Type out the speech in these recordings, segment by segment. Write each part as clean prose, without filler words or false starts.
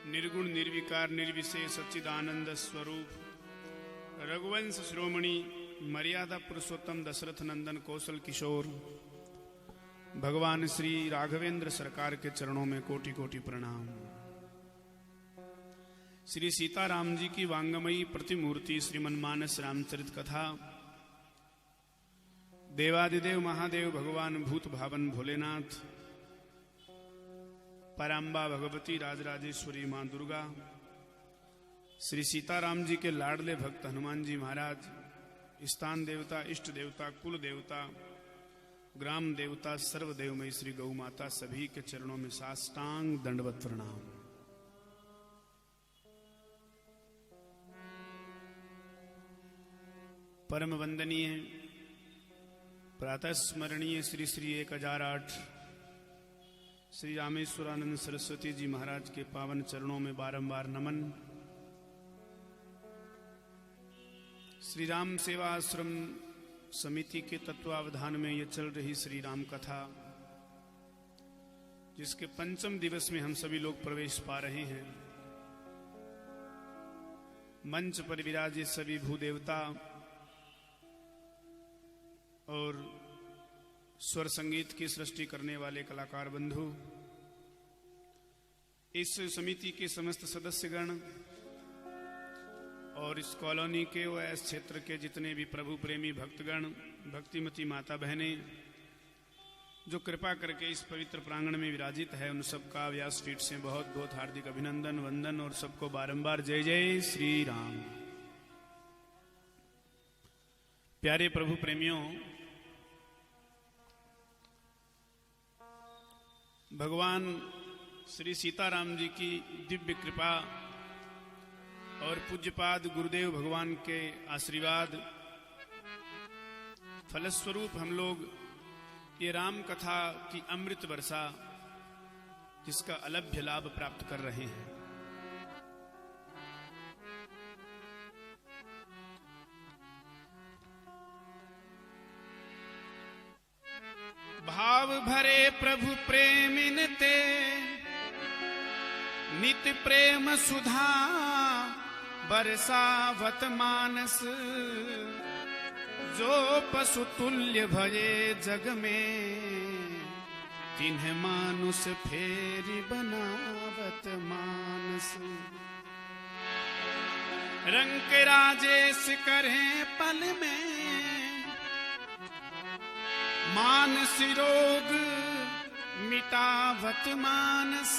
निर्गुण निर्विकार निर्विशेष सच्चिदानंद स्वरूप रघुवंश श्रोमणी मर्यादा पुरुषोत्तम दशरथ नंदन कौशल किशोर भगवान श्री राघवेंद्र सरकार के चरणों में कोटि कोटि प्रणाम। श्री सीताराम जी की वांगमयी प्रतिमूर्ति श्रीमन्मानस रामचरित कथा देवादिदेव महादेव भगवान भूत भावन भोलेनाथ पराम्बा भगवती राजराजेश्वरी मां दुर्गा श्री सीताराम जी के लाडले भक्त हनुमान जी महाराज स्थान देवता इष्ट देवता कुल देवता ग्राम देवता सर्वदेवमयी श्री गौ माता सभी के चरणों में साष्टांग दंडवत प्रणाम। परम वंदनीय प्रातः स्मरणीय श्री श्री 1008 श्री रामेश्वरानंद सरस्वती जी महाराज के पावन चरणों में बारंबार नमन। श्री राम सेवा आश्रम समिति के तत्वावधान में ये चल रही श्री राम कथा, जिसके पंचम दिवस में हम सभी लोग प्रवेश पा रहे हैं। मंच पर विराजे सभी भूदेवता और स्वर संगीत की सृष्टि करने वाले कलाकार बंधु, इस समिति के समस्त सदस्यगण और इस कॉलोनी के व इस क्षेत्र के जितने भी प्रभु प्रेमी भक्तगण, भक्तिमती माता बहनें जो कृपा करके इस पवित्र प्रांगण में विराजित है, उन सबका व्यासपीठ से बहुत बहुत हार्दिक अभिनंदन वंदन और सबको बारंबार जय जय श्री राम। प्यारे प्रभु प्रेमियों, भगवान श्री सीताराम जी की दिव्य कृपा और पूज्यपाद गुरुदेव भगवान के आशीर्वाद फलस्वरूप हम लोग ये राम कथा की अमृत वर्षा, जिसका अलभ्य लाभ प्राप्त कर रहे हैं। भाव भरे प्रभु प्रेमिन ते नित प्रेम सुधा बरसावत मानस, जो पशु तुल्य भये जग में तिन्ह मानुष फेरी बनावत मानस। रंग राजेश करें पल में मानस रोग मिटावत मानस,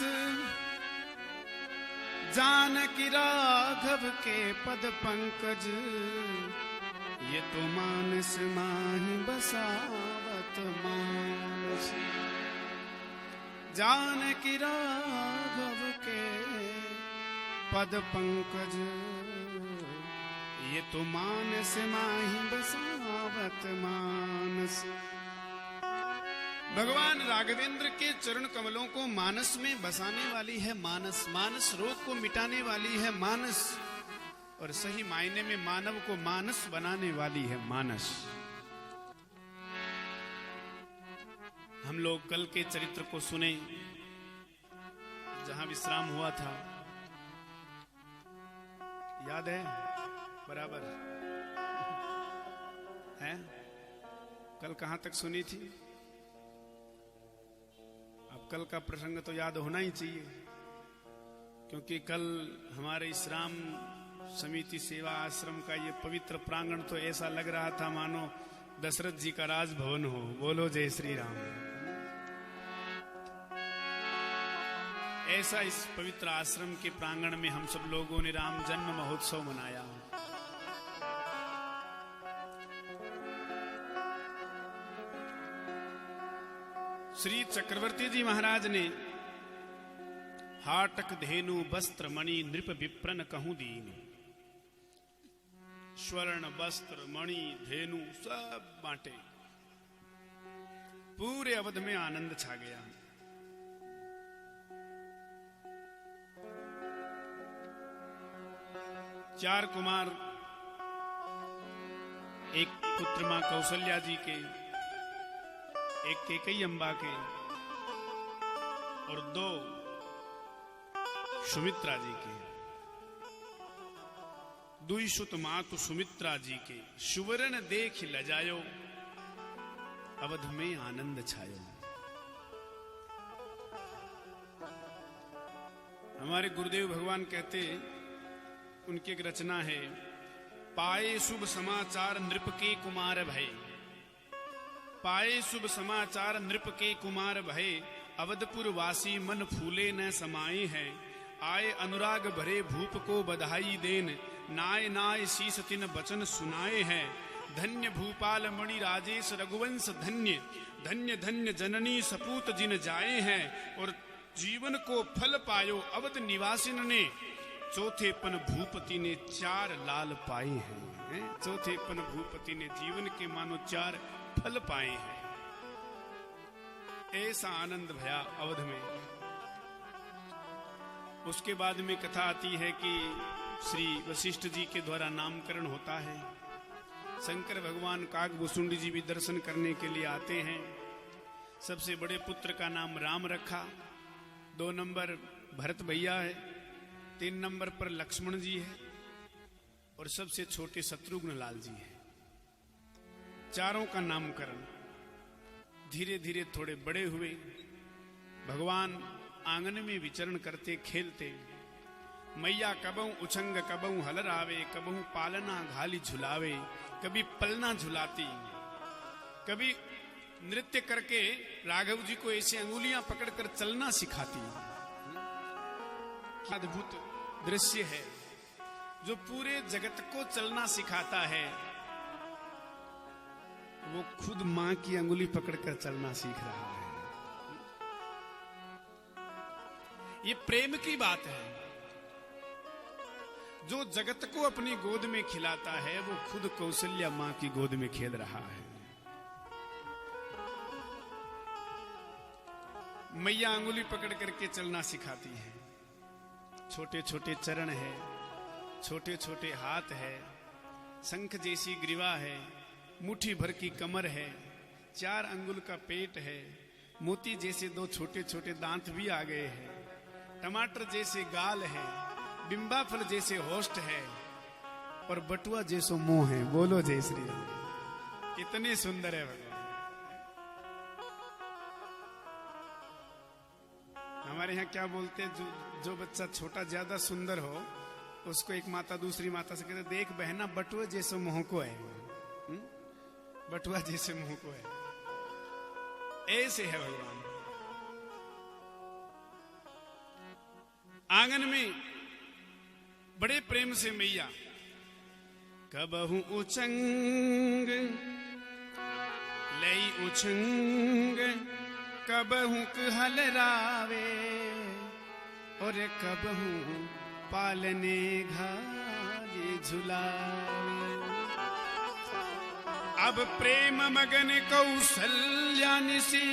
जानकी राघव के पद पंकज ये तो मानस माहि बसावत मानस। जानकी राघव के पद पंकज ये तो मानस माहि बसावत मानस। भगवान राघवेंद्र के चरण कमलों को मानस में बसाने वाली है मानस, मानस रोग को मिटाने वाली है मानस, और सही मायने में मानव को मानस बनाने वाली है मानस। हम लोग कल के चरित्र को सुने, जहां विश्राम हुआ था, याद है? बराबर है? कल कहां तक सुनी थी? अब कल का प्रसंग तो याद होना ही चाहिए, क्योंकि कल हमारे इस राम समिति सेवा आश्रम का ये पवित्र प्रांगण तो ऐसा लग रहा था मानो दशरथ जी का राजभवन हो। बोलो जय श्री राम। ऐसा इस पवित्र आश्रम के प्रांगण में हम सब लोगों ने राम जन्म महोत्सव मनाया। श्री चक्रवर्ती जी महाराज ने हाटक धेनु वस्त्र मणि नृप विप्रन कहूं दीन, स्वर्ण वस्त्र मणि धेनु सब बांटे। पूरे अवध में आनंद छा गया। चार कुमार, एक पुत्र मां कौशल्या जी के, एक कैकेयी अम्बा के, और दो सुमित्रा जी के, दुई सुत मातु सुमित्रा जी के, सुवर्ण देख लजायो, अवध में आनंद छायो। हमारे गुरुदेव भगवान कहते, उनकी एक रचना है, पाए शुभ समाचार नृप के कुमार भय, पाए शुभ समाचार नृप के कुमार भय, अवधपुर वासी मन फूले न समाये हैं, आए अनुराग भरे भूप को बधाई देन, नाय नाय शीस तिन वचन सुनाए हैं, धन्य भूपाल मणि राजेश रघुवंश धन्य, धन्य धन्य जननी सपूत जिन जाए हैं, और जीवन को फल पायो अवध निवासिन ने, चौथेपन भूपति ने 4 लाल पाए हैं। चौथेपन भूपति ने जीवन के मानो 4 फल पाए हैं। ऐसा आनंद भया अवध में। उसके बाद में कथा आती है कि श्री वशिष्ठ जी के द्वारा नामकरण होता है। शंकर भगवान काकभूषुंडी जी भी दर्शन करने के लिए आते हैं। सबसे बड़े पुत्र का नाम राम रखा, 2 नंबर भरत भैया है, 3 नंबर पर लक्ष्मण जी है, और सबसे छोटे शत्रुघ्न लाल जी है। चारों का नामकरण। धीरे धीरे थोड़े बड़े हुए। भगवान आंगन में विचरण करते खेलते। मैया कबहू उछंग कबहू हलरावे, कबहू पालना घाली झुलावे, कभी पलना झुलाती, कभी नृत्य करके राघव जी को ऐसे अंगुलियां पकड़कर चलना सिखाती। अद्भुत दृश्य है जो पूरे जगत को चलना सिखाता है। वो खुद मां की अंगुली पकड़कर चलना सीख रहा है। ये प्रेम की बात है। जो जगत को अपनी गोद में खिलाता है वो खुद कौशल्या मां की गोद में खेल रहा है। मैया अंगुली पकड़ करके चलना सिखाती है। छोटे छोटे चरण है, छोटे छोटे हाथ है, शंख जैसी ग्रीवा है, मुट्ठी भर की कमर है, 4 अंगुल का पेट है, मोती जैसे 2 छोटे छोटे दांत भी आ गए हैं, टमाटर जैसे गाल है, बिंबा फल जैसे होस्ट है, और बटुआ जैसो मुंह है। बोलो जय श्री राम। कितने सुंदर है भगवान। हमारे यहाँ क्या बोलते हैं, जो बच्चा छोटा ज्यादा सुंदर हो उसको एक माता दूसरी माता से कहते, देख बहना बटुआ जैसे मुंह को है, बटुआ जैसे मुंह को है। ऐसे है भगवान। आंगन में बड़े प्रेम से मैया कबहू उचंग लई उछंग, कबहू हलरावे, और कबहू पालने घाली झुलावे। अब प्रेम मगन कौशल्या निसी,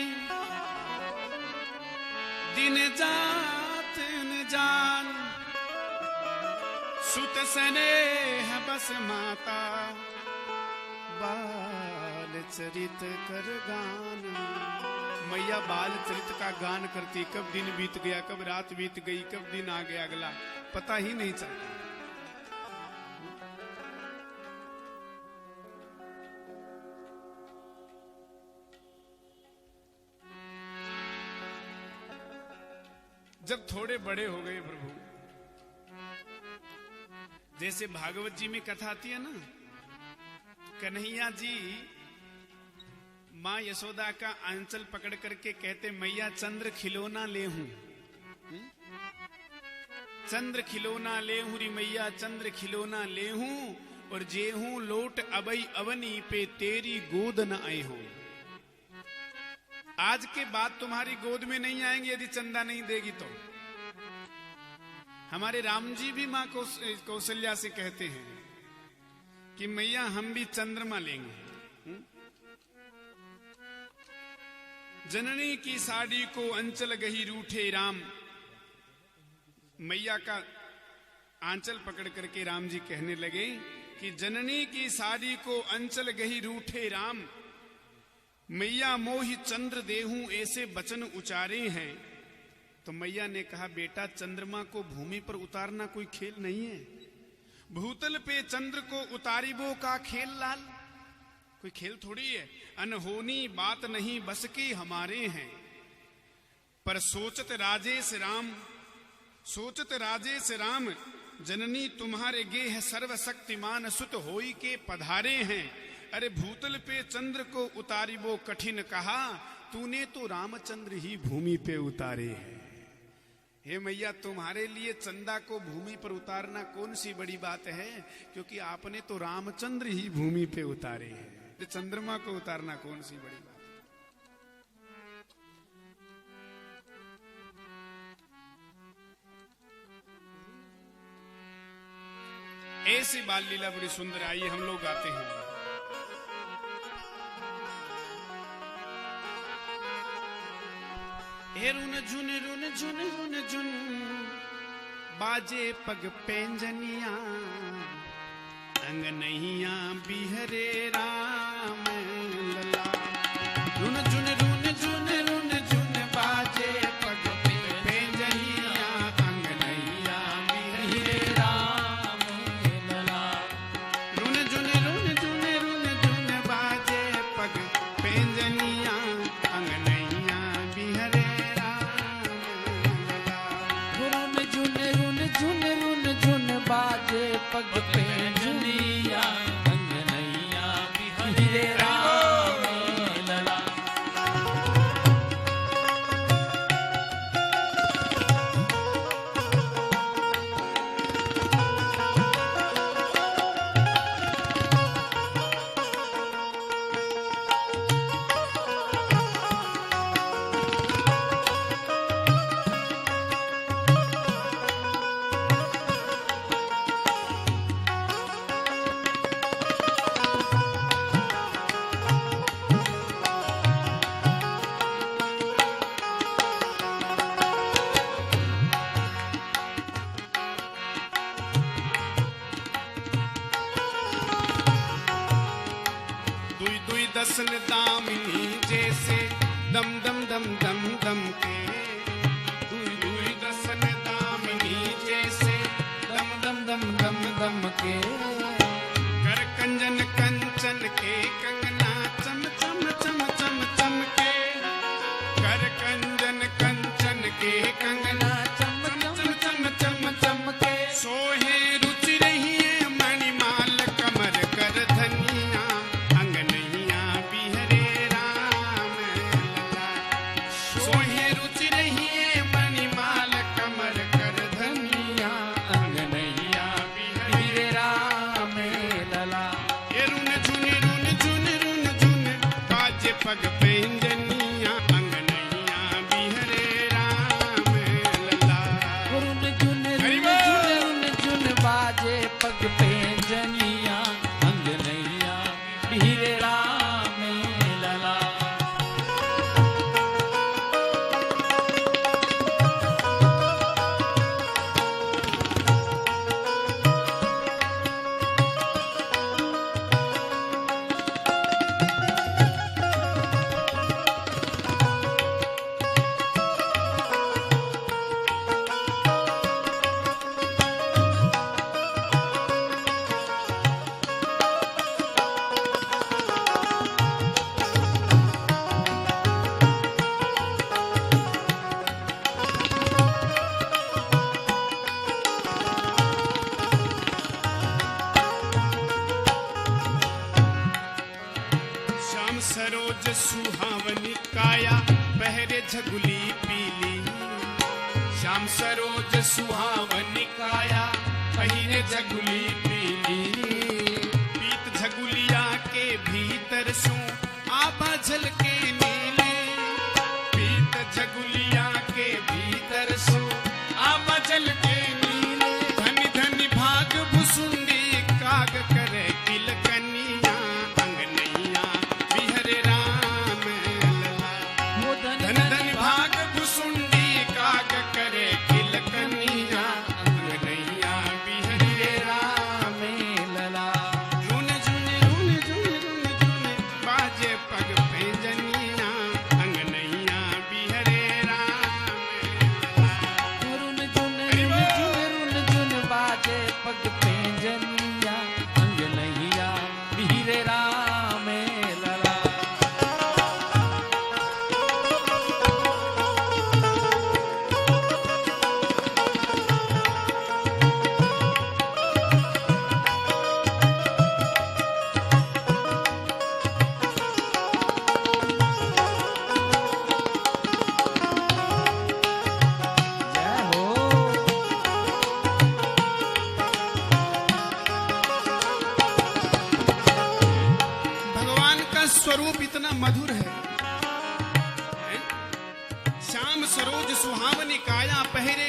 दिन जात न जान, सुत स्नेह बस माता, बाल चरित कर गान। मैया बाल चरित का गान करती। कब दिन बीत गया, कब रात बीत गई, कब दिन आ गया अगला, पता ही नहीं चलता। जब थोड़े बड़े हो गए प्रभु, जैसे भागवत जी में कथा आती है ना, कन्हैया जी मां यशोदा का आंचल पकड़ करके कहते, मैया चंद्र खिलौना ले हूं, चंद्र खिलौना ले हूं री मैया, चंद्र खिलौना ले हूं, और जे हूं लोट अबई अवनी पे तेरी गोद न आए हो। आज के बाद तुम्हारी गोद में नहीं आएंगे यदि चंदा नहीं देगी तो। हमारे राम जी भी मां कौशल्या से कहते हैं कि मैया हम भी चंद्रमा लेंगे। जननी की साड़ी को अंचल गही रूठे राम। मैया का आंचल पकड़ करके राम जी कहने लगे कि जननी की साड़ी को अंचल गही रूठे राम, मैया मोहि चंद्र देहूं ऐसे वचन उचारे हैं। तो मैया ने कहा, बेटा चंद्रमा को भूमि पर उतारना कोई खेल नहीं है। भूतल पे चंद्र को उतारिबो का खेल लाल, कोई खेल थोड़ी है। अनहोनी बात नहीं बस की हमारे हैं, पर सोचत राजेश राम जननी तुम्हारे गे है सर्वशक्तिमान सुत होई के पधारे हैं। अरे भूतल पे चंद्र को उतारिबो कठिन कहा, तूने तो रामचंद्र ही भूमि पे उतारे हैं। हे मैया, तुम्हारे लिए चंदा को भूमि पर उतारना कौन सी बड़ी बात है, क्योंकि आपने तो रामचंद्र ही भूमि पे उतारे हैं। चंद्रमा को उतारना कौन सी बड़ी बात है। ऐसी बाल लीला बड़ी सुंदर आई, हम लोग गाते हैं। रुन झुन रुन झुन रुन झुन बाजे पग पेंजनिया, अंगनैया बिहरे राम लला। रुन झुन रुन झुन रुन झुन बाजे पग पेंजनिया, अंगनैया बिहरे राम लला। रुन झुन रुन झुन रुन झुन बाजे पग पेंजनिया, अंगनैया बिहरे राम लला। रुन झुन रुन झुन रुन झुन बाजे पग पेंजनिया, अंगनैया बिहरे राम लला। दसन दामिनी जैसे दम दम दम दम दम के, दुई दुई दसन दामिनी जैसे दम दम दम दम दम के। कर कंजन कंचन के कंगना चम चम चम चम चम के, कर कंजन कंचन के कंगना चम चम चम चम चम के। सोहे रुचि रही है मणिमाल कमर कर धनिया, अंगनैया बिहरे राम लला। सोहे रुचि रही है मणिमाल कमर कर धनिया, अंगनैया बिहरे राम लला। ये रुन झुन रुन झुन बाजे पग पेंजनिया, अंगनैया बिहरे राम लला। रुन झुन रुन झुन बाजे पग पेंजनिया, अंगनैया बिहरे राम लला। श्याम सरोज सुहावनी काया पहरे झगुली पीली, श्याम सरोज सुहावनी काया पहरे झगुली पीली। पीत झगुलिया के भीतर सू आभा झलके नीले, पीत झगुलिया के भीतर सू आभा झलके नीले। धनि धनि भाग भुसुंडी काग करे किलकनिया, अंगनैया बिहरे राम लला। धन धन भाग भुसुंडी काग करे किलकनिया, अंगनैया बिहरे राम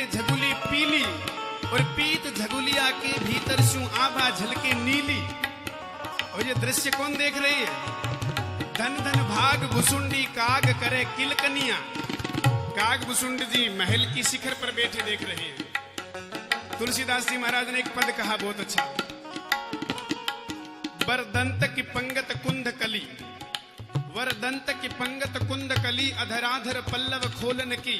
के झगुली पीली और पीत झगुलिया के भीतर सु आभा झलके नीली। और ये दृश्य कौन देख रही है? धन धन भाग भुसुंडी काग करे किलकनिया। काग भुसुंड जी महल की शिखर पर बैठे देख रहे हैं। तुलसीदास जी महाराज ने एक पद कहा बहुत अच्छा, वरदंत की पंगत कुंद कली, वरदंत की पंगत कुंद कली, अधराधर पल्लव खोलन की,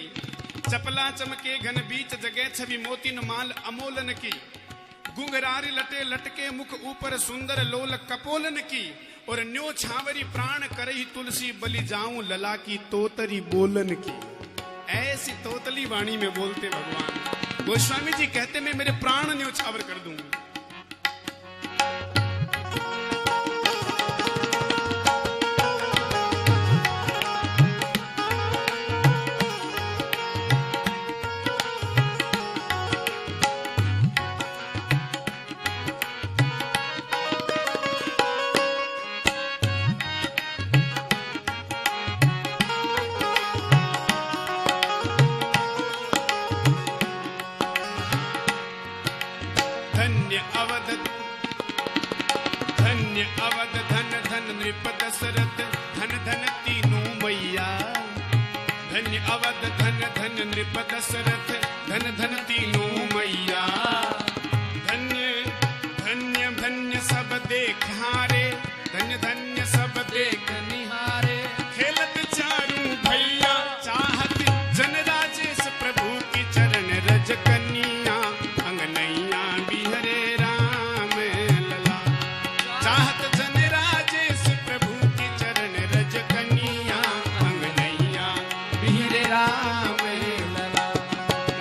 चपला चमके घन बीच जगह छवि मोतिन माल अमोलन की, गुंगरारी लटे लटके मुख ऊपर सुंदर लोल कपोलन की, और न्यो छावरी प्राण करही तुलसी बलि जाऊं लला की तोतरी बोलन की। ऐसी तोतली वाणी में बोलते भगवान। गोस्वामी जी कहते मैं मेरे प्राण न्यो छावर कर दूं। अवध धन धन नृप दशरथ धन धन तीनों मैया। धन्य अवध धन धन नृप दशरथ धन धन तीनों मैया। धन्य धन्य धन्य सब देख हारे, धन्य धन्य सब देख निहारे। खेलत चारू भैया चाहत जन राजेश प्रभु की चरण रज कन्या। अंगनैया बिहरे राम लला, चाहत जन राजेश प्रभु की चरण रज कन्या। अंगनैया बिहरे राम लला।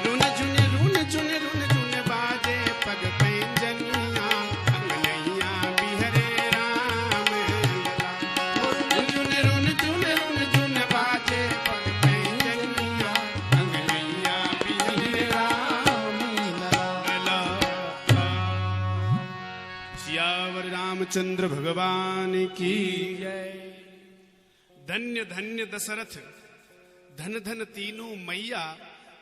रुन झुन रुन झुन रुन झुन बाजे पग पैंजनिया। अंगनैया बिहरे राम लला। रुन झुन रुन झुन रुन झुन बाजे पग पैंजनिया। अंगनैया बिहरे राम लला। सियावर रामचंद्र भगवान की जय। धन्य धन्य दशरथ धन धन तीनों मैया।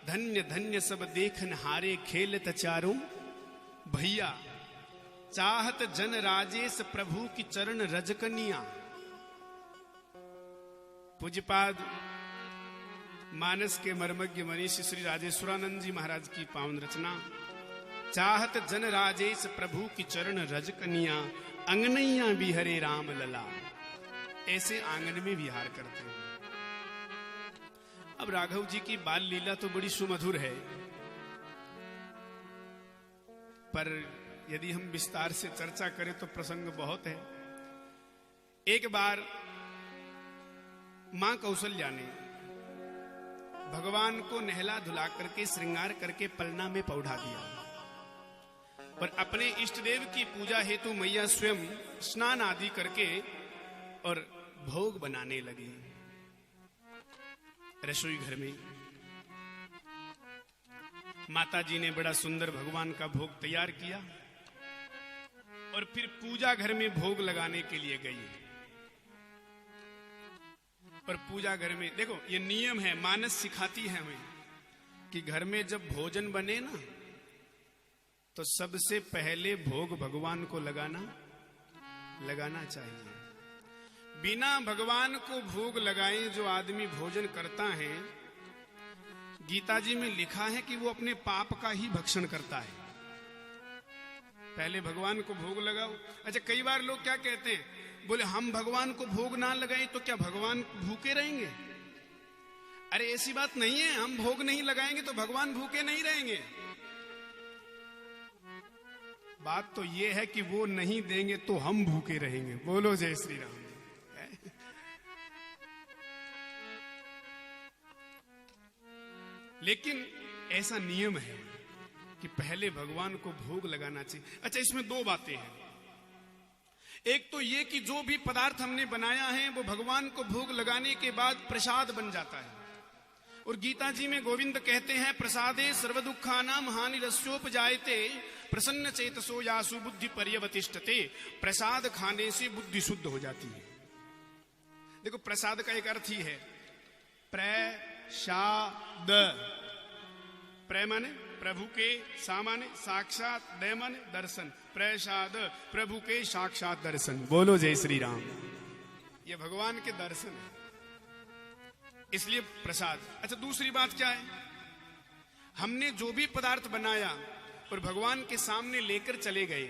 धन्य धन्य सब देखन हारे, खेलत चारों भैया। चाहत जन राजेश प्रभु की चरण रजकनिया। पूज्यपाद मानस के मर्मज्ञ मनीषी श्री राजेश्वरानंद जी महाराज की पावन रचना। चाहत जन राजेश प्रभु की चरण रजकनिया। अंगनैया बिहरे राम लला। ऐसे आंगन में विहार करते हैं। अब राघव जी की बाल लीला तो बड़ी सुमधुर है, पर यदि हम विस्तार से चर्चा करें तो प्रसंग बहुत है। एक बार मां कौशल्या ने भगवान को नहला धुला करके श्रृंगार करके पलना में पौधा दिया और अपने इष्ट देव की पूजा हेतु मैया स्वयं स्नान आदि करके और भोग बनाने लगी। रसोई घर में माता जी ने बड़ा सुंदर भगवान का भोग तैयार किया और फिर पूजा घर में भोग लगाने के लिए गई। और पूजा घर में देखो ये नियम है, मानस सिखाती है हमें कि घर में जब भोजन बने ना तो सबसे पहले भोग भगवान को लगाना चाहिए। बिना भगवान को भोग लगाए जो आदमी भोजन करता है, गीता जी में लिखा है कि वो अपने पाप का ही भक्षण करता है। पहले भगवान को भोग लगाओ। अच्छा, कई बार लोग क्या कहते हैं, बोले हम भगवान को भोग ना लगाएं तो क्या भगवान भूखे रहेंगे? अरे ऐसी बात नहीं है, हम भोग नहीं लगाएंगे तो भगवान भूखे नहीं रहेंगे। बात तो ये है कि वो नहीं देंगे तो हम भूखे रहेंगे। बोलो जय श्री राम। लेकिन ऐसा नियम है कि पहले भगवान को भोग लगाना चाहिए। अच्छा, इसमें दो बातें हैं। एक तो ये कि जो भी पदार्थ हमने बनाया है वो भगवान को भोग लगाने के बाद प्रसाद बन जाता है। और गीता जी में गोविंद कहते हैं, प्रसादे सर्व दुखानाम हानि रस्योपजायते प्रसन्न चेतसो यासु बुद्धि पर्यवतिष्ठते। प्रसाद खाने से बुद्धि शुद्ध हो जाती है। देखो, प्रसाद का एक अर्थ ही है प्रसाद। प्र माने प्रभु के, सा माने साक्षात, द माने दर्शन, प्रसाद प्रभु के साक्षात दर्शन। बोलो जय श्री राम। ये भगवान के दर्शन है, इसलिए प्रसाद। अच्छा, दूसरी बात क्या है, हमने जो भी पदार्थ बनाया और भगवान के सामने लेकर चले गए,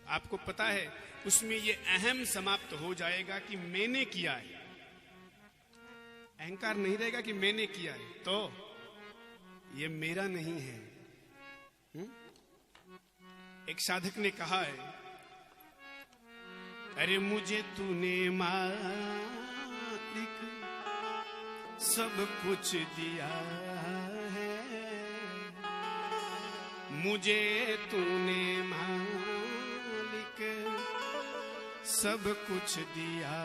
आपको पता है उसमें ये अहम समाप्त हो जाएगा कि मैंने किया है। अहंकार नहीं रहेगा कि मैंने किया है, तो ये मेरा नहीं है। एक साधक ने कहा है, अरे मुझे तूने मालिक सब कुछ दिया है, मुझे तूने मालिक सब कुछ दिया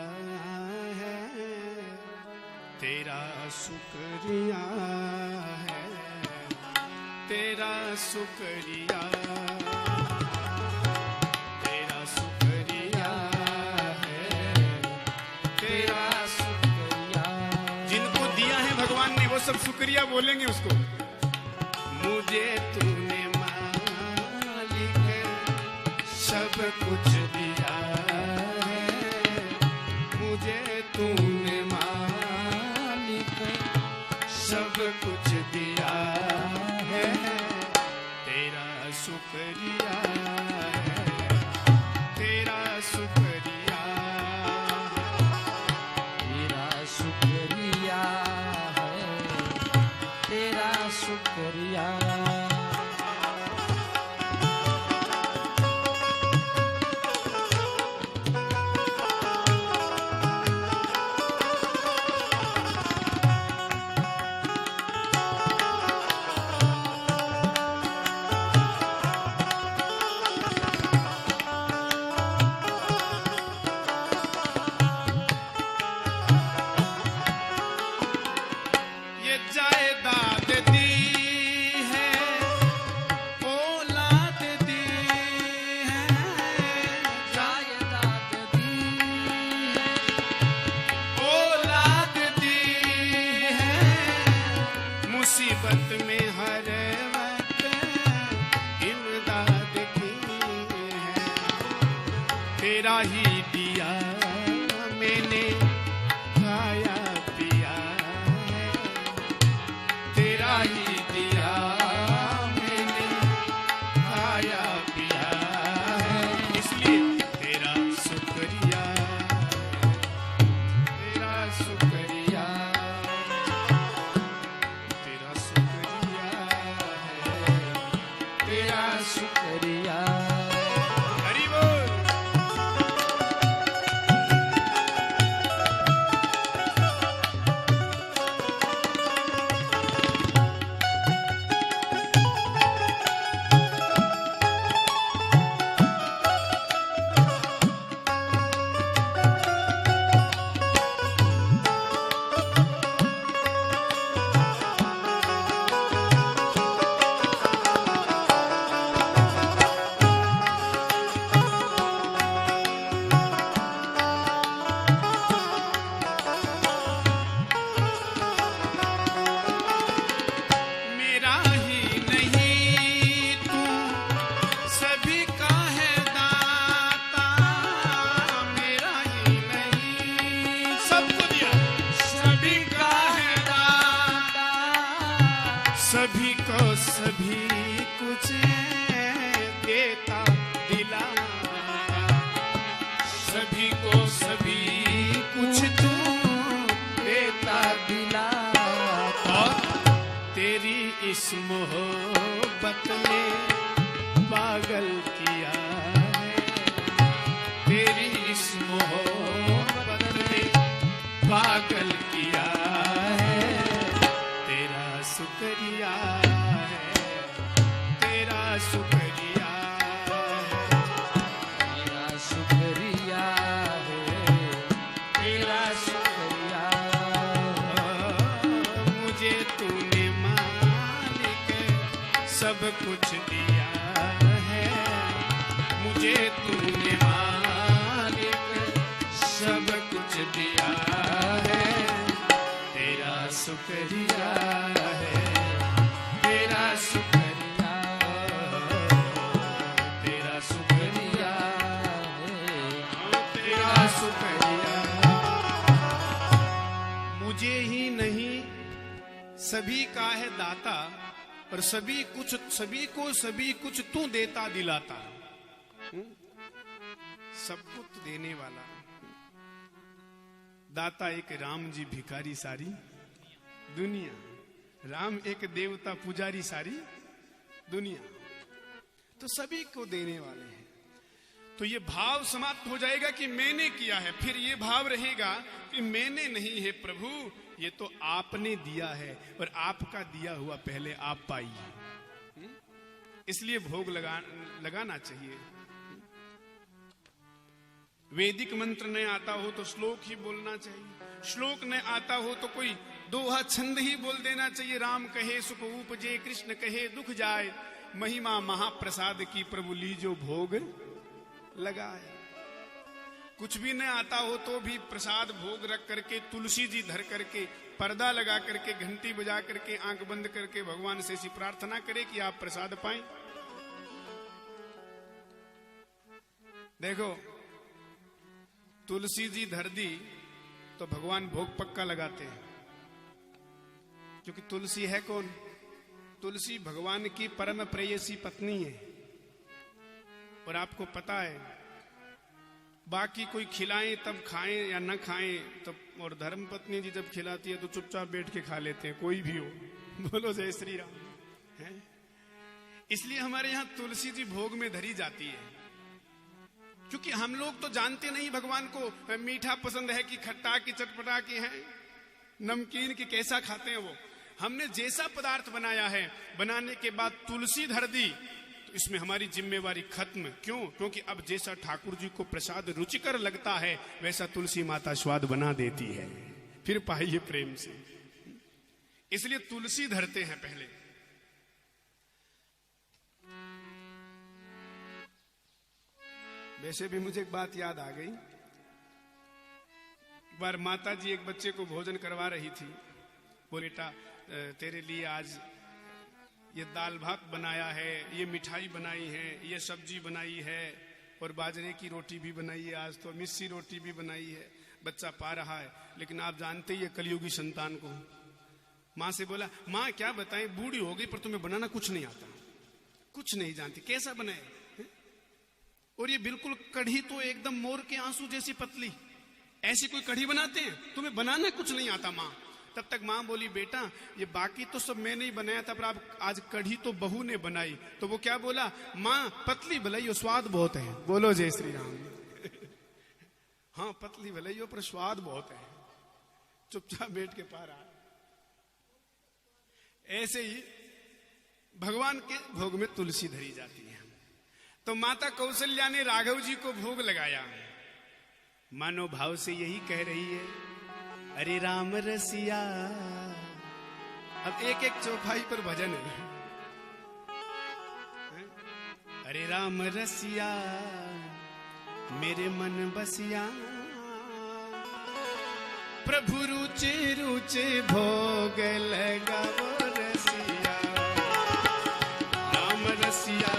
है, तेरा शुक्रिया है, तेरा शुक्रिया, तेरा शुक्रिया है, तेरा शुक्रिया। जिनको दिया है भगवान ने वो सब शुक्रिया बोलेंगे उसको। मुझे तूने मालिक सब कुछ दिया है, मुझे तूने मालिक सब कुछ दिया है, तेरा शुक्रिया है, तेरा शुक्रिया, तेरा शुक्रिया है, तेरा शुक्रिया। ये जायदाद दी है, औलाद दी है, जायदाद दी है, औलाद दी है, मुसीबत में हर वक्त इमदाद की है, तेरा ही दिया मैंने खाया पिया है, तेरा ही दिया मैंने खाया पिया है, इसलिए तेरा शुक्रिया, तेरा शुक्रिया, तेरा शुक्रिया है, तेरा शुक्रिया। हरि बोल। मेरा ही नहीं तू सभी का है दाता, मेरा ही नहीं सबको दिया, सभी का है दाता, सभी को सभी कुछ देता दिलाता, सभी को सभी कुछ तू देता दिलाता, तेरी इस मोहब्बत ने पागल किया है, तेरी इस मोहब्बत ने पागल किया है, तेरा शुक्रिया है, तेरा शुक्रिया है, तेरा शुक्रिया है, तेरा शुक्रिया। मुझे तूने मालिक सब कुछ दिया है, मुझे तूने मालिक सब कुछ दिया है, तेरा शुक्रिया है, और सभी कुछ तू देता दिलाता, सब कुछ देने वाला दाता एक राम जी भिखारी सारी दुनिया, राम एक देवता पुजारी सारी दुनिया, तो सभी को देने वाले हैं। तो ये भाव समाप्त हो जाएगा कि मैंने किया है, फिर ये भाव रहेगा कि मैंने नहीं है प्रभु, ये तो आपने दिया है और आपका दिया हुआ पहले आप पाइए, इसलिए भोग लगाना चाहिए। वैदिक मंत्र नहीं आता हो तो श्लोक ही बोलना चाहिए, श्लोक नहीं आता हो तो कोई दोहा छंद ही बोल देना चाहिए। राम कहे सुख उपजे, कृष्ण कहे दुख जाए, महिमा महाप्रसाद की प्रभु लीजो भोग लगाए। कुछ भी नहीं आता हो तो भी प्रसाद भोग रख करके, तुलसी जी धर करके, पर्दा लगा करके, घंटी बजा करके, आंख बंद करके भगवान से ऐसी प्रार्थना करे कि आप प्रसाद पाएं। देखो तुलसी जी धर दी तो भगवान भोग पक्का लगाते हैं, क्योंकि तुलसी है कौन? तुलसी भगवान की परम प्रेयसी पत्नी है। और आपको पता है बाकी कोई खिलाएं तब खाएं या न खाएं, तो और धर्म पत्नी जी जब खिलाती है तो चुपचाप बैठ के खा लेते हैं, कोई भी हो। बोलो जय श्री राम है। इसलिए हमारे यहाँ तुलसी जी भोग में धरी जाती है, क्योंकि हम लोग तो जानते नहीं भगवान को मीठा पसंद है कि खट्टा की चटपटा की है, नमकीन की, कैसा खाते हैं वो। हमने जैसा पदार्थ बनाया है, बनाने के बाद तुलसी धर दी तो इसमें हमारी जिम्मेवारी खत्म। क्यों? क्योंकि अब जैसा ठाकुर जी को प्रसाद रुचिकर लगता है वैसा तुलसी माता स्वाद बना देती है, फिर पाइए प्रेम से। इसलिए तुलसी धरते हैं पहले। वैसे भी मुझे एक बात याद आ गई। एक बार माता जी एक बच्चे को भोजन करवा रही थी, बोले बेटा तेरे लिए आज ये दाल भात बनाया है, ये मिठाई बनाई है, ये सब्जी बनाई है और बाजरे की रोटी भी बनाई है, आज तो मिस्सी रोटी भी बनाई है। बच्चा पा रहा है, लेकिन आप जानते ही कलयुगी संतान को। माँ से बोला, माँ क्या बताएं, बूढ़ी हो गई पर तुम्हें बनाना कुछ नहीं आता, कुछ नहीं जानती, कैसा बनाए? और ये बिल्कुल कढ़ी तो एकदम मोर के आंसू जैसी पतली, ऐसी कोई कढ़ी बनाते हैं? तुम्हें बनाना कुछ नहीं आता माँ। तब तक माँ बोली, बेटा ये बाकी तो सब मैंने ही बनाया था, पर आप आज कढ़ी तो बहू ने बनाई। तो वो क्या बोला, माँ पतली भलाई हो, स्वाद बहुत है। बोलो जय श्री राम। हाँ पतली भलाई हो पर स्वाद बहुत है। चुपचाप बैठ के पा रहा। ऐसे ही भगवान के भोग में तुलसी धरी जाती है। तो माता कौशल्या ने राघव जी को भोग लगाया, मानो भाव से यही कह रही है, अरे राम रसिया। अब एक एक चौपाई पर भजन है। अरे राम रसिया मेरे मन बसिया, प्रभु रुचे रुचे भोग लगाओ रसिया। राम रसिया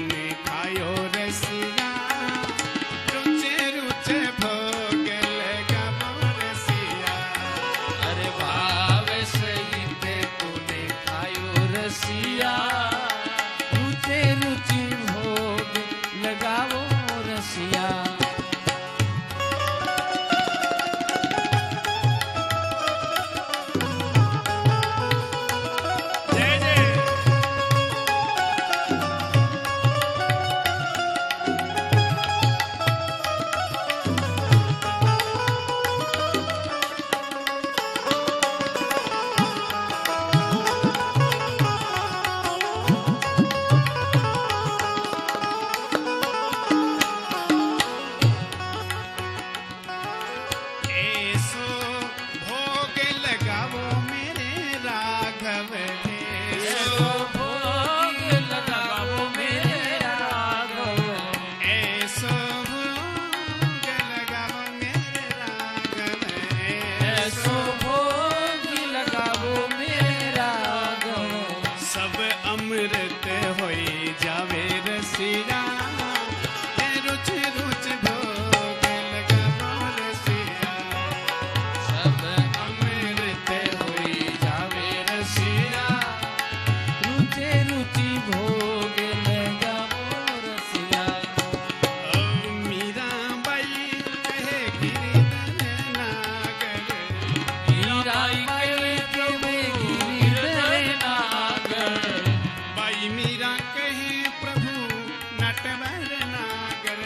तूने खायो रसिया, रुचे रुचे भोग लगावो रसिया। अरे भाव सही ते तूने खायो रसिया, रुचे रुचि भोग लगावो रसिया। जय जय। ऐसो भोग लगावो मेरे राघव, ऐसो भोग लगावो मेरे राघव, ऐसो भोग लगावो मेरे राघव, ऐसो भोग लगावो मेरे राघव। सब अमृत होई जावे रसिया, रुच रुच भोग लगावो रसिया। सब अमृत होई जावे रसिया, रुचे रुचि भोग लगावो रसिया। मीराबाई कहे गिरिधर नागर, मीराबाई कहे गिरिधर नागर, बाई मीरा कहे प्रभु नटवर नागर।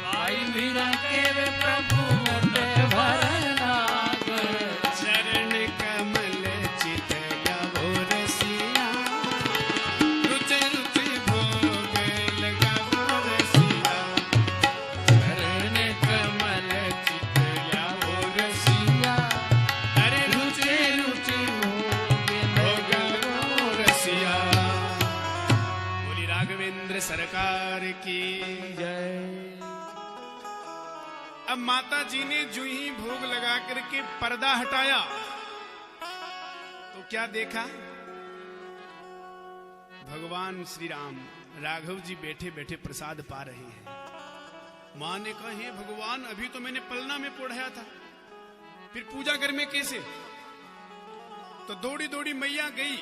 भाई मीरा के वे प्रभु नटवर नागर। चरण कमल चित गावो रसिया, रुच रुच भोग लगावो रसिया। चरण कमल चित गावो रसिया, अरे रुचे रुचि भोग लगावो रसिया। बोली राघवेंद्र सरकार की। जय। अब माता जी ने जो ही भोग लगा करके पर्दा हटाया तो क्या देखा? भगवान श्री राम राघव जी बैठे बैठे प्रसाद पा रहे हैं। मां ने कहा, हे भगवान, अभी तो मैंने पलना में पोढ़ाया था, फिर पूजा घर में कैसे? तो दौड़ी दौड़ी मैया गई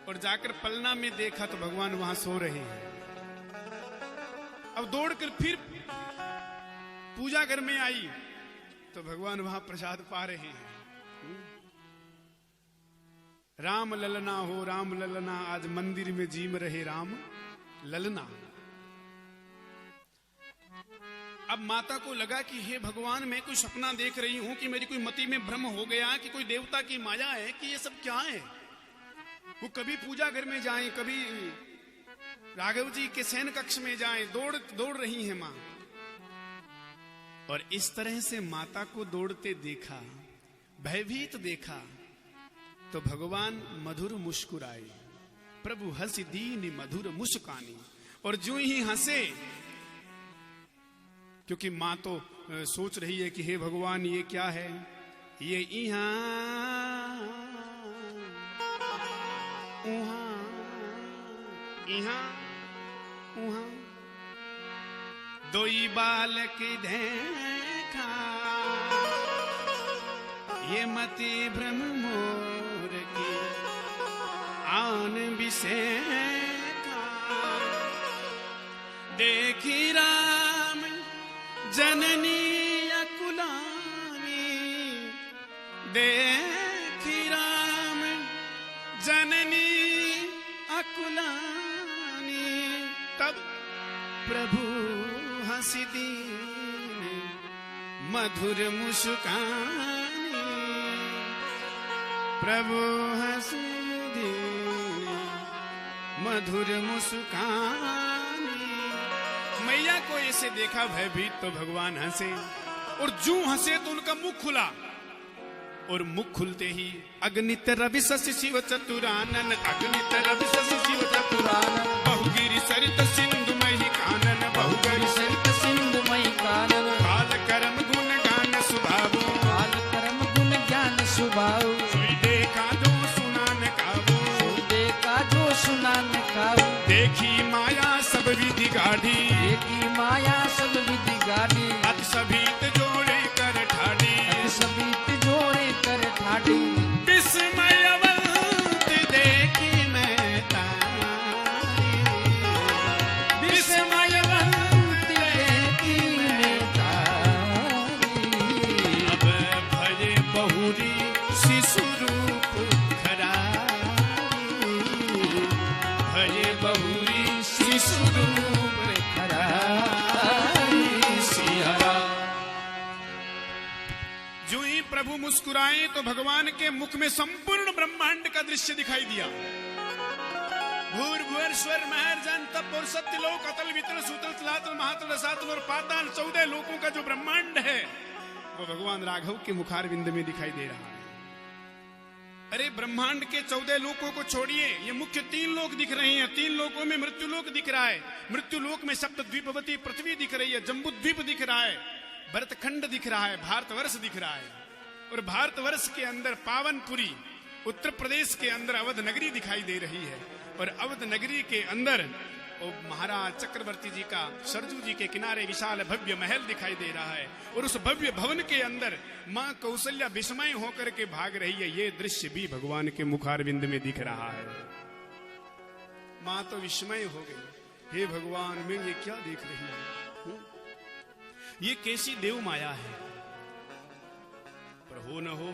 और जाकर पलना में देखा तो भगवान वहां सो रहे हैं। अब दौड़कर फिर पूजा घर में आई तो भगवान वहां प्रसाद पा रहे हैं। राम ललना हो राम ललना, आज मंदिर में जीम रहे राम ललना। अब माता को लगा कि हे भगवान, मैं कोई सपना देख रही हूं कि मेरी कोई मति में भ्रम हो गया कि कोई देवता की माया है कि ये सब क्या है। वो कभी पूजा घर में जाएं, कभी राघव जी के शयन कक्ष में जाएं, दौड़ रही है मां। और इस तरह से माता को दौड़ते देखा, भयभीत देखा तो भगवान मधुर मुस्कुराए। प्रभु हंसी दीन मधुर मुस्कानी। और जो ही हंसे, क्योंकि मां तो सोच रही है कि हे भगवान, ये क्या है? ये इहां उहां इहां उहां दोई बालक देखा, ये मति भ्रम मोर की आन बिसेखा। देखी राम जननी अकुलानी, देखी राम जननी अकुलानी। तब प्रभु हंसी दीन मधुर मुस्कानी, प्रभु हंसी दीन मधुर मुस्कानी। मैया को ऐसे देखा भयभीत तो भगवान हंसे, और जू हंसे तो उनका मुख खुला, और मुख खुलते ही अग्नित रवि शशि शिव चतुरानन, अग्नित रवि शशि शिव चतुरानन, बहुगिरि सरित सिंधु मही कानन, बहुगिरि सरित सिंधु मई कानन, काल कर्म गुण गान सुभावो, काल कर्म गुण ज्ञान सुभावो, सोई देखा जो सुनान कावो, सोई देखा जो सुनान कावो। देखी माया विधि गाढ़ी, एकी माया सब विधि गाढ़ी, अति सभीत जोड़े कर ठाड़ी, अति सभीत जोड़े कर ठाड़ी। विस्मयवंत देखी मैं तारी, विस्मयवंत देखी मैं तारी। अब भजे बहुरी शिशु रूप खरारी, भजे बहुरी शिशु रूप खरारी। सिया जो ही प्रभु मुस्कुराए तो भगवान के मुख में संपूर्ण ब्रह्मांड का दृश्य दिखाई दिया। भूर स्वर महर जन तप और सत्य लोक अतल वितल सुतल तलातल महातल रसातल और पाताल 14 लोकों का जो ब्रह्मांड है वो भगवान राघव के मुखारविंद में दिखाई दे रहा है। अरे ब्रह्मांड के 14 लोकों को छोड़िए, ये मुख्य 3 लोक दिख रहे हैं। 3 लोकों में मृत्यु लोक दिख रहा है। मृत्यु लोक में सप्त द्वीपवती पृथ्वी दिख रही है, जम्बू द्वीप दिख रहा है, भरतखंड दिख रहा है, भारतवर्ष दिख रहा है। और भारतवर्ष के अंदर पावनपुरी उत्तर प्रदेश के अंदर अवध नगरी दिखाई दे रही है। और अवध नगरी के अंदर महाराज चक्रवर्ती जी का सरजू जी के किनारे विशाल भव्य महल दिखाई दे रहा है। और उस भव्य भवन के अंदर मां कौशल्या विस्मय होकर के भाग रही है। ये दृश्य भी भगवान के मुखारविंद में दिख रहा है। मां तो विस्मय हो गई, हे भगवान मैं ये क्या देख रही हूं, ये कैसी देव माया है। पर हो न हो,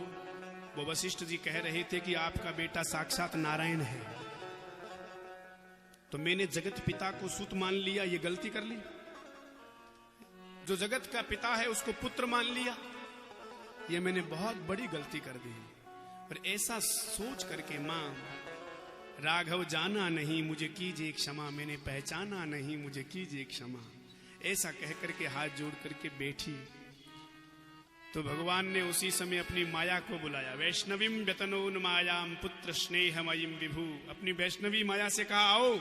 वो वशिष्ठ जी कह रहे थे कि आपका बेटा साक्षात नारायण है, तो मैंने जगत पिता को सुत मान लिया, ये गलती कर ली। जो जगत का पिता है उसको पुत्र मान लिया, ये मैंने बहुत बड़ी गलती कर दी। और ऐसा सोच करके मां, राघव जाना नहीं मुझे कीजिए क्षमा, मैंने पहचाना नहीं मुझे कीजिए क्षमा, ऐसा कह करके हाथ जोड़ करके बैठी। तो भगवान ने उसी समय अपनी माया को बुलाया। वैष्णवीम व्यतनोन मायाम पुत्र स्नेहमयीम विभु, अपनी वैष्णवी माया से कहा आओ।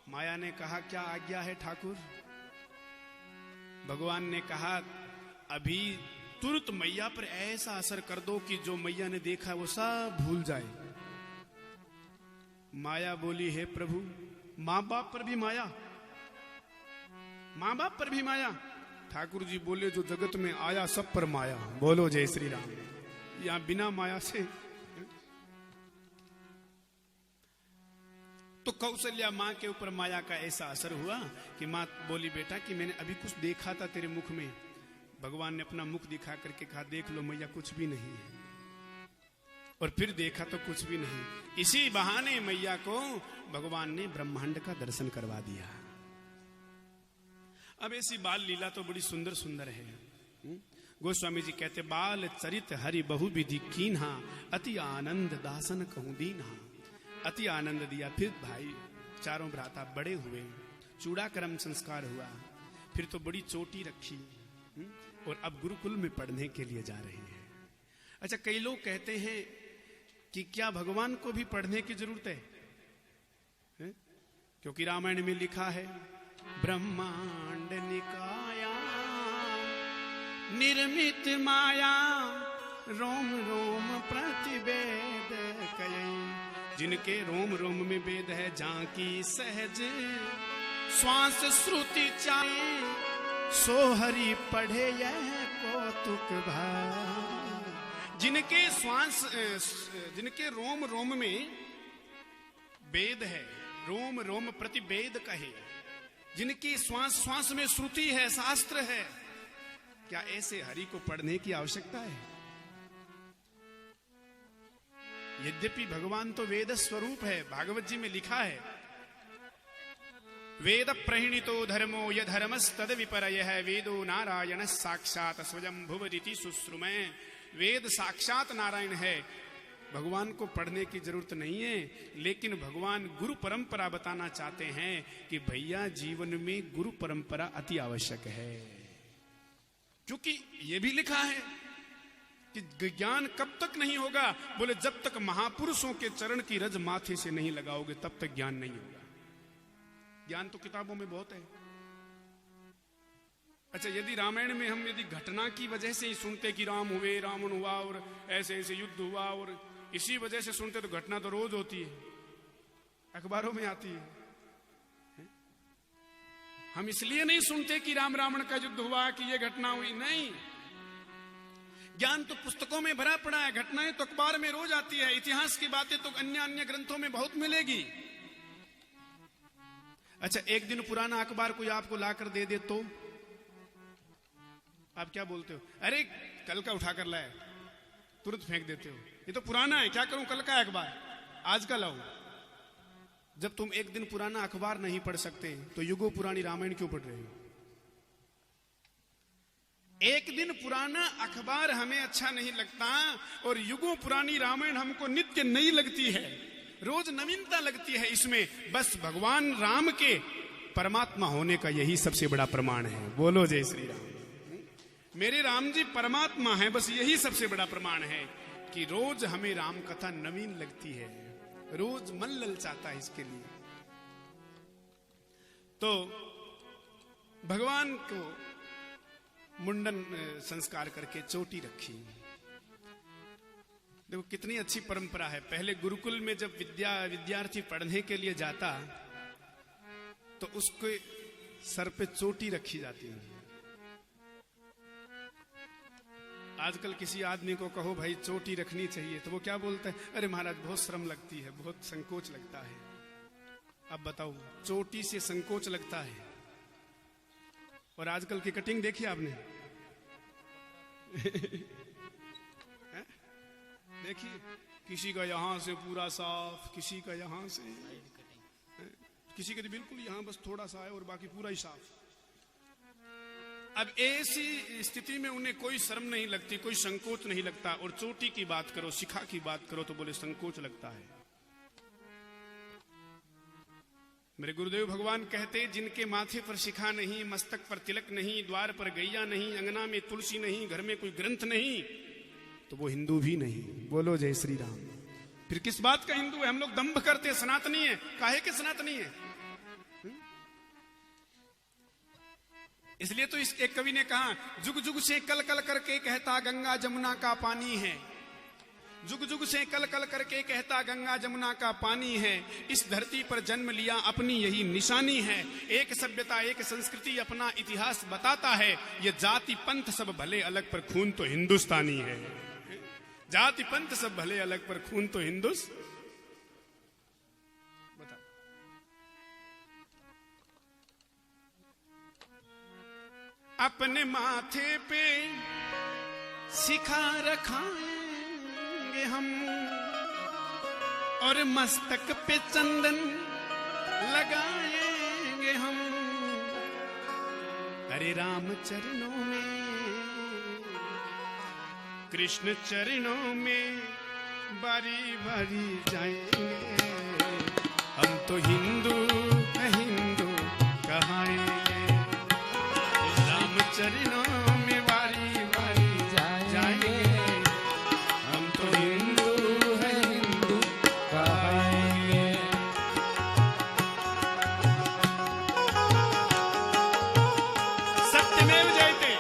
माया ने कहा क्या आज्ञा है ठाकुर। भगवान ने कहा अभी तुरंत मैया पर ऐसा असर कर दो कि जो मैया ने देखा वो सब भूल जाए। माया बोली हे प्रभु, मां बाप पर भी माया, मां बाप पर भी माया। ठाकुर जी बोले जो जगत में आया सब पर माया। बोलो जय श्री राम। यहां बिना माया से तो कौशल्या मां के ऊपर माया का ऐसा असर हुआ कि मां बोली बेटा कि मैंने अभी कुछ देखा था तेरे मुख में। भगवान ने अपना मुख दिखा करके कहा देख लो मैया कुछ भी नहीं है। और फिर देखा तो कुछ भी नहीं। इसी बहाने मैया को भगवान ने ब्रह्मांड का दर्शन करवा दिया। अब ऐसी बाल लीला तो बड़ी सुंदर सुंदर है। गोस्वामी जी कहते बाल चरित हरि बहु विधि कीन्हा, अति आनंद दासन कहूं दीन्हा। अति आनंद दिया। फिर भाई चारों भ्राता बड़े हुए, चूड़ाक्रम संस्कार हुआ, फिर तो बड़ी चोटी रखी और अब गुरुकुल में पढ़ने के लिए जा रहे हैं। अच्छा कई लोग कहते हैं कि क्या भगवान को भी पढ़ने की जरूरत है? क्योंकि रामायण में लिखा है ब्रह्मांड निकाया निर्मित माया रोम रोम प्रतिवेद कये। जिनके रोम रोम में वेद है जाकी सहज श्वास श्रुति चाहे सो हरि पढ़े यह कौतुक भाई। जिनके रोम रोम में वेद है, रोम रोम प्रति वेद कहे, जिनकी श्वास श्वास में श्रुति है, शास्त्र है, क्या ऐसे हरि को पढ़ने की आवश्यकता है? यद्यपि भगवान तो वेद स्वरूप है। भागवत जी में लिखा है वेद प्रहिणितो धर्मो यधर्मस्तद विपर्ययः वेदो नारायण साक्षात स्वयं भुवरिति सुश्रुमय। वेद साक्षात नारायण है। भगवान को पढ़ने की जरूरत नहीं है, लेकिन भगवान गुरु परंपरा बताना चाहते हैं कि भैया जीवन में गुरु परंपरा अति आवश्यक है। क्योंकि यह भी लिखा है कि ज्ञान कब तक नहीं होगा, बोले जब तक महापुरुषों के चरण की रज माथे से नहीं लगाओगे तब तक ज्ञान नहीं होगा। ज्ञान तो किताबों में बहुत है। अच्छा यदि रामायण में हम यदि घटना की वजह से ही सुनते कि राम हुए, रावण हुआ और ऐसे ऐसे युद्ध हुआ और इसी वजह से सुनते तो घटना तो रोज होती है, अखबारों में आती है। हम इसलिए नहीं सुनते कि राम रावण का युद्ध हुआ, कि ये घटना हुई, नहीं। ज्ञान तो पुस्तकों में भरा पड़ा है, घटनाएं तो अखबार में रोज आती है, इतिहास की बातें तो अन्य अन्य ग्रंथों में बहुत मिलेगी। अच्छा, एक दिन पुराना अखबार कोई आपको लाकर दे दे तो आप क्या बोलते हो? अरे कल का उठा कर लाए, तुरंत फेंक देते हो, ये तो पुराना है, क्या करूं, कल का अखबार, आज का लाऊं। जब तुम एक दिन पुराना अखबार नहीं पढ़ सकते तो युगों पुरानी रामायण क्यों पढ़ रहे हो? एक दिन पुराना अखबार हमें अच्छा नहीं लगता और युगों पुरानी रामायण हमको नित्य नई लगती है, रोज नवीनता लगती है। इसमें बस भगवान राम के परमात्मा होने का यही सबसे बड़ा प्रमाण है। बोलो जय श्री राम। मेरे राम जी परमात्मा है, बस यही सबसे बड़ा प्रमाण है कि रोज हमें राम कथा नवीन लगती है, रोज मन ललचाता है इसके लिए। तो भगवान को मुंडन संस्कार करके चोटी रखी। देखो कितनी अच्छी परंपरा है। पहले गुरुकुल में जब विद्यार्थी पढ़ने के लिए जाता तो उसके सर पे चोटी रखी जाती है। आजकल किसी आदमी को कहो भाई चोटी रखनी चाहिए तो वो क्या बोलता है? अरे महाराज बहुत शर्म लगती है, बहुत संकोच लगता है। अब बताओ, चोटी से संकोच लगता है और आजकल की कटिंग देखी आपने? देखिए, किसी का यहां से पूरा साफ, किसी का यहां से, किसी का बिल्कुल यहां बस थोड़ा सा है और बाकी पूरा ही साफ। अब ऐसी स्थिति में उन्हें कोई शर्म नहीं लगती, कोई संकोच नहीं लगता। और चोटी की बात करो, शिखा की बात करो तो बोले संकोच लगता है। मेरे गुरुदेव भगवान कहते, जिनके माथे पर शिखा नहीं, मस्तक पर तिलक नहीं, द्वार पर गैया नहीं, अंगना में तुलसी नहीं, घर में कोई ग्रंथ नहीं, तो वो हिंदू भी नहीं। बोलो जय श्री राम। फिर किस बात का हिंदू है? हम लोग दंभ करते, सनातनी है। काहे के सनातनी है? इसलिए तो इस एक कवि ने कहा, जुग जुग से कल कल करके कहता गंगा जमुना का पानी है। जुग जुग से कल कल करके कहता गंगा जमुना का पानी है। इस धरती पर जन्म लिया अपनी यही निशानी है। एक सभ्यता एक संस्कृति अपना इतिहास बताता है। ये जाति पंथ सब भले अलग पर खून तो हिंदुस्तानी है। जाति पंथ सब भले अलग पर खून तो हिंदुस्तानी। अपने माथे पे शिखा रखाएंगे हम और मस्तक पे चंदन लगाएंगे हम। हरे राम चरणों में, कृष्ण चरणों में बारी बारी जाएंगे। हम तो हिंदू हिंदू कहाएंगे। चरणों में बारी बारी जाएंगे। हम तो हिंदू है, हिंदू कहाएंगे। सत्यमेव जयते।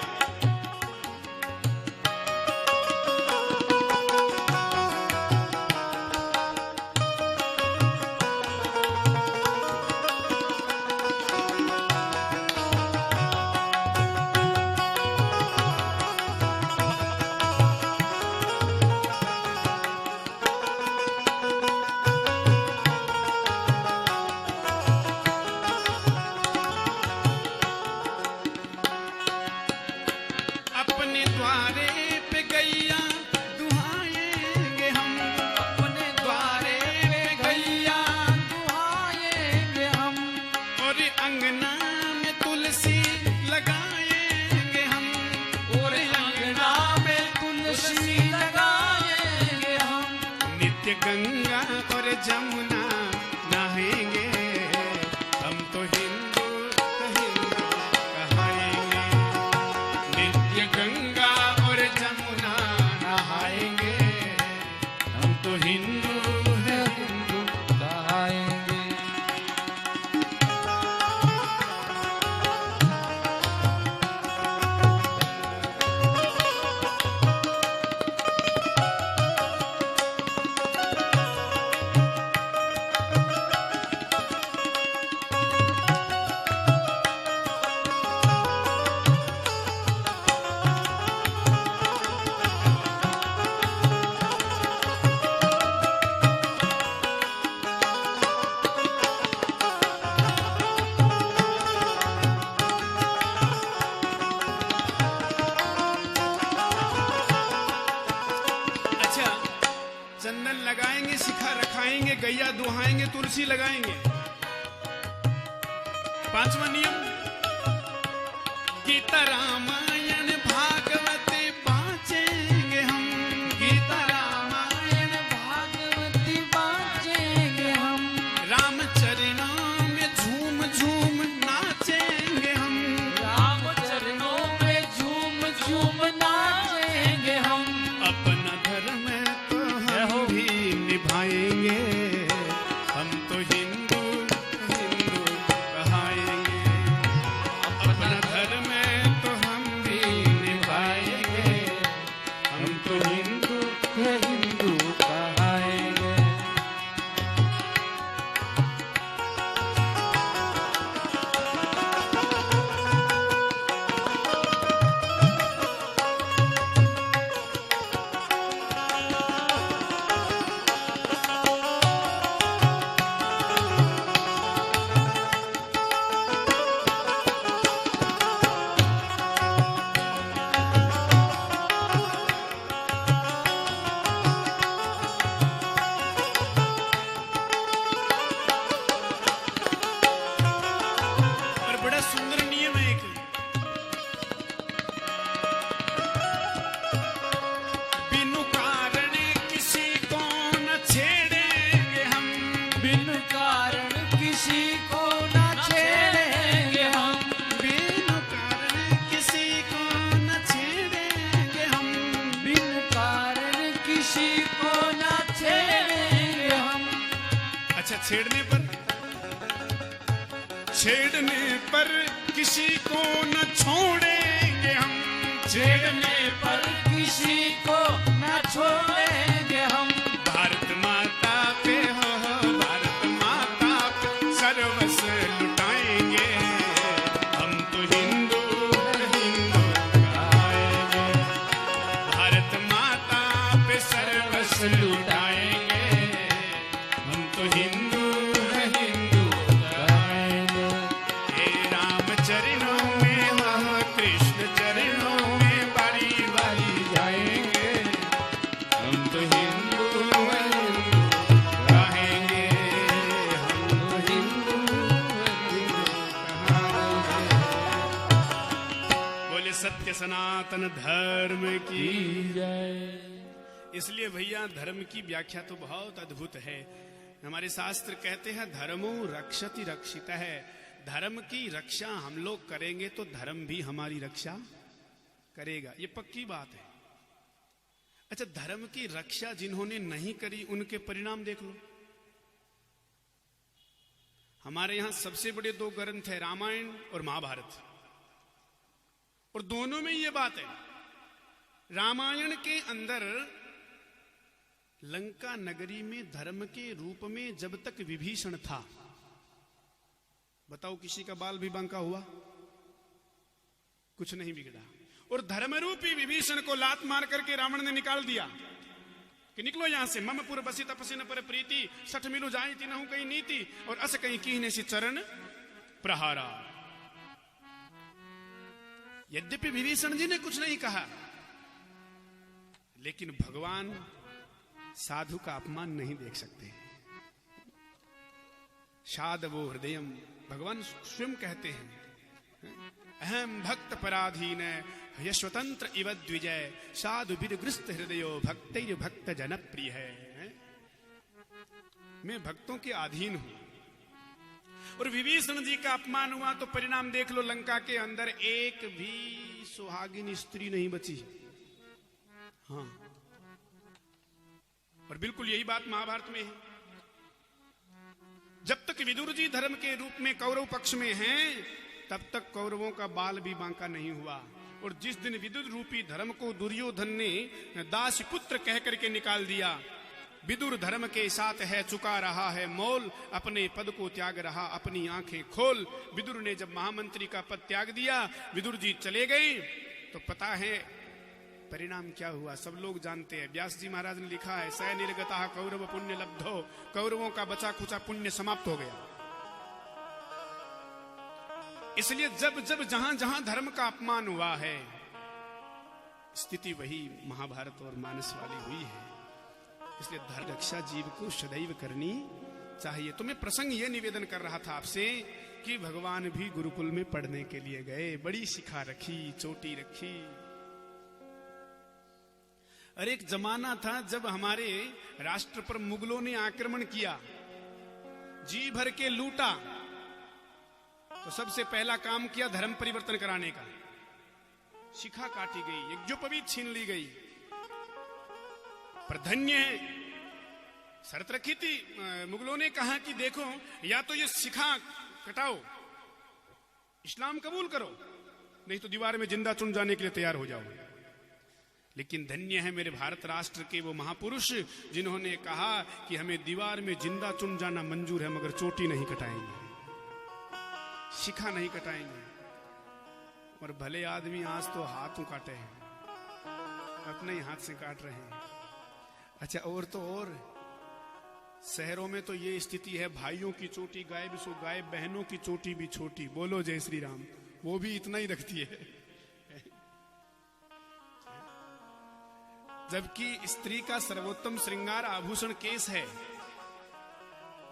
गंगा और जमुना नहाएंगे। हम तो हिंदू हिंदू कहाएंगे। नित्य गंगा और जमुना नहाएंगे। हम तो हिंदू है, हिंदू कहाएंगे। ही लगाएंगे। पांचवा नियम, गीता रामायण भागवत बांचेंगे हम। गीता रामायण भागवत बांचेंगे हम। रामचरणों में झूम झूम नाचेंगे हम। रामचरणों में झूम झूम नाचेंगे हम। अपना धर्म तो हम भी निभाएंगे, हम तो हिंदू हिंदू कहाएंगे। अपना धर्म तो हम भी निभाएंगे, हम तो हिंदू हिंदू कहाएंगे। और बड़ा सुंदर नियम है एक, बिनु कारण किसी को न छेड़ेंगे हम। बिन कारण किसी को न छेड़ेंगे हम। बिनु कारण किसी को न छेड़ेंगे हम। बिन कारण किसी को न छेड़ेंगे हम। अच्छा, छेड़ने पर किसी को न छोड़ेंगे हम। छेड़ने पर किसी को न छोड़ेंगे हम। भारत माता पे हो, भारत माता पे सर्वस्व लुटाएंगे, हम तो हिंदू हिंदू कहाएंगे। भारत माता पे सर्वस्व लुटाएंगे, हम तो हिंदू हिंदू कहाएंगे। हे राम चरणों में हो, कृष्ण चरणों में बारी बारी जाएंगे, हम तो हिंदू हिंदू कहाएंगे, हम तो हिंदू हिंदू कहाएंगे। बोले सत्य सनातन धर्म की। इसलिए भैया धर्म की व्याख्या तो बहुत अद्भुत है। हमारे शास्त्र कहते हैं धर्मो रक्षति रक्षित है। धर्म की रक्षा हम लोग करेंगे तो धर्म भी हमारी रक्षा करेगा, ये पक्की बात है। अच्छा, धर्म की रक्षा जिन्होंने नहीं करी उनके परिणाम देख लो। हमारे यहां सबसे बड़े दो ग्रंथ है, रामायण और महाभारत, और दोनों में ये बात है। रामायण के अंदर लंका नगरी में धर्म के रूप में जब तक विभीषण था, बताओ किसी का बाल भी बांका हुआ? कुछ नहीं बिगड़ा। और धर्मरूपी विभीषण को लात मार करके रावण ने निकाल दिया कि निकलो यहां से। मम पुर बसी तपसी न पर प्रीति, सठ मिलु जाई तीनहु कहीं नीति, और अस कहीं कीहने से चरण प्रहारा। यद्यपि विभीषण जी ने कुछ नहीं कहा, लेकिन भगवान साधु का अपमान नहीं देख सकते। साधवो हृदयम, भगवान स्वयं कहते हैं, अहम भक्त पराधीन यशवतंत्र इव द्विजय, साधु विदग्रस्त हृदयो भक्तैर भक्त जनप्रिय है। मैं भक्तों के अधीन हूं। और विभीषण जी का अपमान हुआ तो परिणाम देख लो, लंका के अंदर एक भी सुहागिन स्त्री नहीं बची। हाँ, और बिल्कुल यही बात महाभारत में है। जब तक विदुर जी धर्म के रूप में कौरव पक्ष में हैं, तब तक कौरवों का बाल भी बांका नहीं हुआ। और जिस दिन विदुर रूपी धर्म को दुर्योधन ने दास पुत्र कह करके निकाल दिया, विदुर धर्म के साथ है चुका रहा है मोल, अपने पद को त्याग रहा अपनी आंखें खोल। विदुर ने जब महामंत्री का पद त्याग दिया, विदुर जी चले गए, तो पता है परिणाम क्या हुआ, सब लोग जानते हैं। व्यास जी महाराज ने लिखा है, सय निर्गता कौरव पुण्य लब्धो, कौरवों का बचा खुचा पुण्य समाप्त हो गया। इसलिए जब जब जहां जहां धर्म का अपमान हुआ है, स्थिति वही महाभारत और मानस वाली हुई है। इसलिए धर्म रक्षा जीव को सदैव करनी चाहिए। तो मैं प्रसंग ये निवेदन कर रहा था आपसे कि भगवान भी गुरुकुल में पढ़ने के लिए गए, बड़ी शिखा रखी, चोटी रखी। और एक जमाना था जब हमारे राष्ट्र पर मुगलों ने आक्रमण किया, जी भर के लूटा, तो सबसे पहला काम किया धर्म परिवर्तन कराने का। शिखा काटी गई, यज्ञोपवीत छीन ली गई। पर धन्य है, शर्त रखी थी मुगलों ने, कहा कि देखो या तो ये शिखा कटाओ, इस्लाम कबूल करो, नहीं तो दीवार में जिंदा चुन जाने के लिए तैयार हो जाओ। लेकिन धन्य है मेरे भारत राष्ट्र के वो महापुरुष जिन्होंने कहा कि हमें दीवार में जिंदा चुन जाना मंजूर है, मगर चोटी नहीं कटाएंगे, शिखा नहीं कटाएंगे। और भले आदमी आज तो हाथों काटे हैं, अपने ही हाथ से काट रहे हैं। अच्छा, और तो और शहरों में तो ये स्थिति है, भाइयों की चोटी गायब सो गायब, बहनों की चोटी भी छोटी, बोलो जय श्री राम, वो भी इतना ही रखती है। जबकि स्त्री का सर्वोत्तम श्रृंगार आभूषण केस है,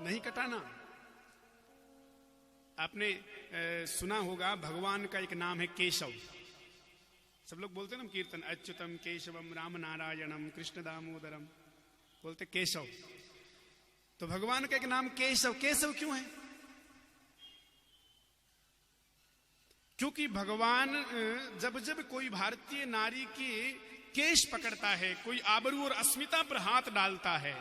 नहीं कटाना। आपने सुना होगा भगवान का एक नाम है केशव। सब लोग बोलते हैं ना कीर्तन, अच्युतम केशवम राम नारायणम कृष्ण दामोदरम, बोलते केशव। तो भगवान का एक नाम केशव। केशव क्यों है? क्योंकि भगवान जब जब कोई भारतीय नारी के केश पकड़ता है, कोई आबरू और अस्मिता पर हाथ डालता है,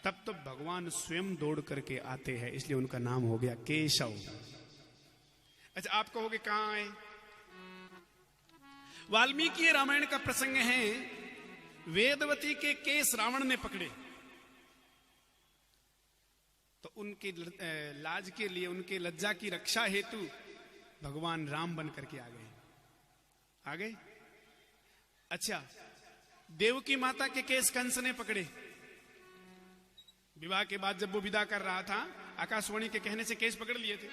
तब तो भगवान स्वयं दौड़ करके आते हैं, इसलिए उनका नाम हो गया केशव। अच्छा, आप कहोगे कहां आए? वाल्मीकि रामायण का प्रसंग है, वेदवती के केस रावण ने पकड़े, तो उनके लाज के लिए, उनके लज्जा की रक्षा हेतु भगवान राम बन करके आ गए। अच्छा, देवकी माता के केस कंस ने पकड़े। विवाह के बाद जब वो विदा कर रहा था, आकाशवाणी के कहने से केस पकड़ लिए थे।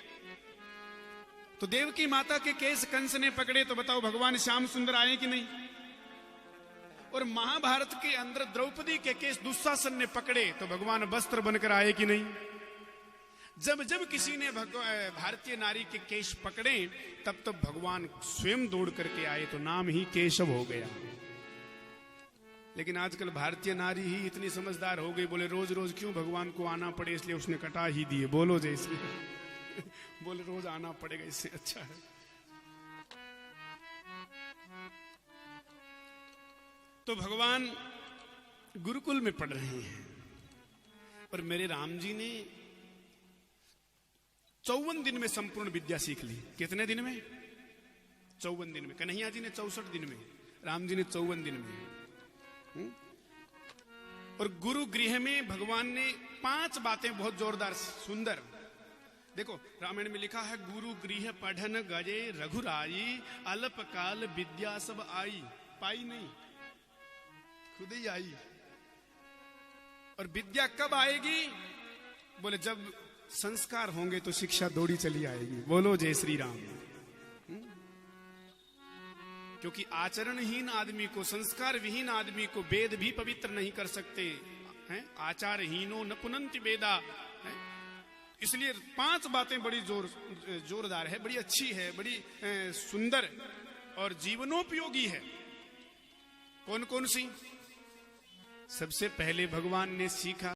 तो देवकी माता के केस कंस ने पकड़े, तो बताओ भगवान श्याम सुंदर आए कि नहीं? और महाभारत के अंदर द्रौपदी के केस दुशासन ने पकड़े, तो भगवान वस्त्र बनकर आए कि नहीं? जब जब किसी ने भारतीय नारी के केश पकड़े, तब तब भगवान स्वयं दौड़ करके आए, तो नाम ही केशव हो गया। लेकिन आजकल भारतीय नारी ही इतनी समझदार हो गई, बोले रोज रोज क्यों भगवान को आना पड़े, इसलिए उसने कटा ही दिए। बोलो जैसे बोले रोज आना पड़ेगा, इससे अच्छा है। तो भगवान गुरुकुल में पढ़ रहे हैं, और मेरे राम जी ने 54 दिन में संपूर्ण विद्या सीख ली। कितने दिन में? 54 दिन में। कन्हैया जी ने 64 दिन में, राम जी ने 54 दिन में। और गुरु गृह में भगवान ने 5 बातें बहुत जोरदार सुंदर, देखो रामायण में लिखा है, गुरु गृह पढ़न गजे रघुराई, अल्प काल विद्या सब आई। पाई नहीं, खुद ही आई। और विद्या कब आएगी? बोले जब संस्कार होंगे तो शिक्षा दौड़ी चली आएगी। बोलो जय श्री राम। क्योंकि आचरणहीन आदमी को, संस्कार विहीन आदमी को वेद भी पवित्र नहीं कर सकते हैं। आचारहीनो न पुनंति वेदा। इसलिए 5 बातें बड़ी जोरदार है, बड़ी अच्छी है, बड़ी सुंदर और जीवनोपयोगी है। कौन कौन सी? सबसे पहले भगवान ने सीखा